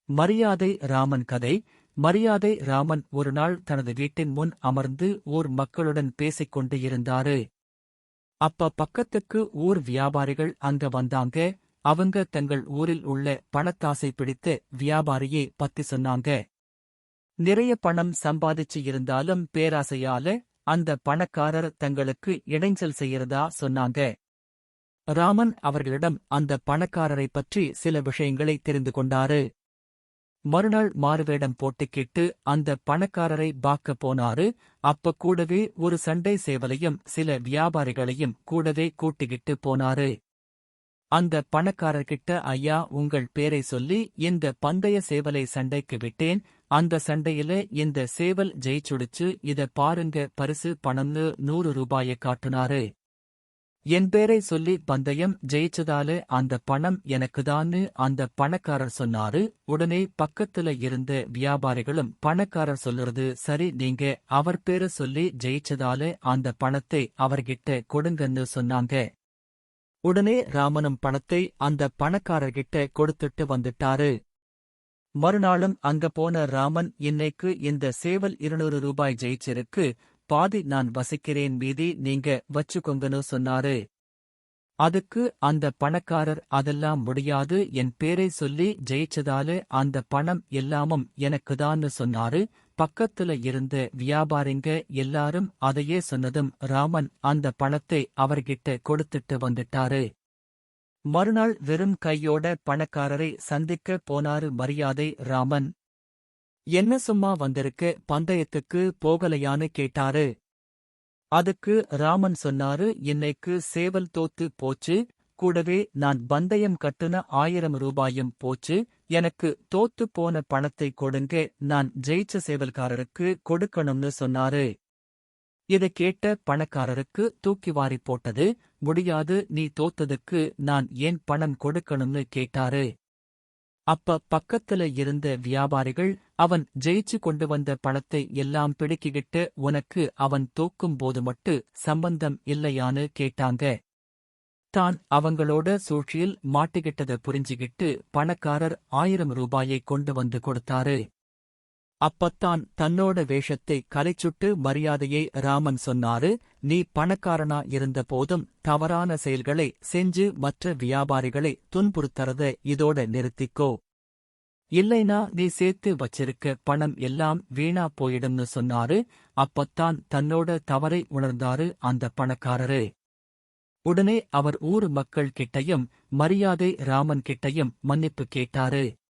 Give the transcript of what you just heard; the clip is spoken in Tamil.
மரியாதை ராமன் கதை. மரியாதை ராமன் ஒருநாள் தனது வீட்டின் முன் அமர்ந்து ஊர் மக்களுடன் பேசிக் கொண்டு இருந்தாரு. அப்ப பக்கத்துக்கு ஊர் வியாபாரிகள் அங்க வந்தாங்க. அவங்க தங்கள் ஊரில் உள்ள பணத்தாசை பிடித்த வியாபாரியை பத்தி சொன்னாங்க. நிறைய பணம் சம்பாதிச்சு இருந்தாலும் பேராசையால அந்த பணக்காரர் தங்களுக்கு இடைஞ்சல் செய்யறதா சொன்னாங்க. ராமன் அவர்களிடம் அந்த பணக்காரரை பற்றி சில விஷயங்களை தெரிந்து கொண்டாரு. மறுநாள் மாறுவேடம் போட்டுக்கிட்டு அந்த பணக்காரரை பார்க்க போனாரு. அப்ப கூடவே ஒரு சண்டை சேவலையும் சில வியாபாரிகளையும் கூடவே கூட்டிக்கிட்டு போனாரு. அந்த பணக்காரர்கிட்ட, ஐயா, உங்கள் பேரை சொல்லி இந்த பந்தய சேவலை சண்டைக்கு விட்டேன். அந்த சண்டையில இந்த சேவல் ஜெயிச்சுடுச்சு. இத பாருங்க, பரிசு பணம்னு 100 ரூபாயை காட்டுனாரு. என் பேரை சொல்லி பந்தயம் ஜெயிச்சதால அந்த பணம் எனக்குதான்னு அந்த பணக்காரர் சொன்னாரு. உடனே பக்கத்துல இருந்த வியாபாரிகளும், பணக்காரர் சொல்லுறது சரி, நீங்க அவர் பேரை சொல்லி ஜெயிச்சதால அந்த பணத்தை அவர்கிட்ட கொடுங்கன்னு சொன்னாங்க. உடனே ராமனும் பணத்தை அந்த பணக்காரர்கிட்ட கொடுத்துட்டு வந்துட்டாரு. மறுநாளும் அங்க போன ராமன், இன்னைக்கு இந்த சேவல் 200 ரூபாய் ஜெயிச்சிருக்கு, பாதி நான் வசிக்கிறேன், மீதி நீங்க வச்சுக்கோங்கன்னு சொன்னாரு. அதுக்கு அந்த பணக்காரர், அதெல்லாம் முடியாது, என் பேரை சொல்லி ஜெயிச்சதால அந்த பணம் எல்லாமும் எனக்குதான்னு சொன்னாரு. பக்கத்துல இருந்த வியாபாரிங்க எல்லாரும் அதையே சொன்னதும் ராமன் அந்த பணத்தை அவர்கிட்ட கொடுத்துட்டு வந்துட்டாரு. மறுநாள் வெறும் கையோட பணக்காரரை சந்திக்க போனாரு மரியாதை ராமன். என்ன சும்மா வந்திருக்க, பந்தயத்துக்கு போகலையான்னு கேட்டாரு. அதுக்கு ராமன் சொன்னாரு, இன்னைக்கு சேவல் தோத்து போச்சு, கூடவே நான் பந்தயம் கட்டுன 1000 ரூபாயும் போச்சு. எனக்கு தோத்து போன பணத்தை கொடுங்க, நான் ஜெயிச்ச சேவல்காரருக்கு கொடுக்கணும்னு சொன்னாரு. இதை கேட்ட பணக்காரருக்கு தூக்கி வாரி போட்டது. முடியாது, நீ தோத்ததுக்கு நான் ஏன் பணம் கொடுக்கணும்னு கேட்டாரு. அப்ப பக்கத்துல இருந்த வியாபாரிகள், அவன் ஜெயிச்சு கொண்டு வந்த பணத்தை எல்லாம் பிடுக்கிக்கிட்டு உனக்கு அவன் தோக்கும் போது மட்டும் சம்பந்தம் இல்லையான்னு கேட்டாங்க. தான் அவங்களோட சூழ்ச்சியில் மாட்டிக்கிட்டத புரிஞ்சுகிட்டு பணக்காரர் 1000 ரூபாயை கொண்டு வந்து கொடுத்தாரு. அப்பத்தான் தன்னோட வேஷத்தை கலைச்சுட்டு மரியாதையை ராமன் சொன்னாரு, நீ பணக்காரனா இருந்த போதும் தவறான செயல்களை செஞ்சு மற்ற வியாபாரிகளை துன்புறுத்தறத இதோட நிறுத்திக்கோ. இல்லைனா நீ சேர்த்து வச்சிருக்க பணம் எல்லாம் வீணா போயிடும்னு சொன்னாரு. அப்பத்தான் தன்னோட தவறை உணர்ந்தாரு அந்த பணக்காரரு. உடனே அவர் ஊர் மக்கள் கிட்டையும் மரியாதை ராமன் கிட்டையும் மன்னிப்பு கேட்டாரு.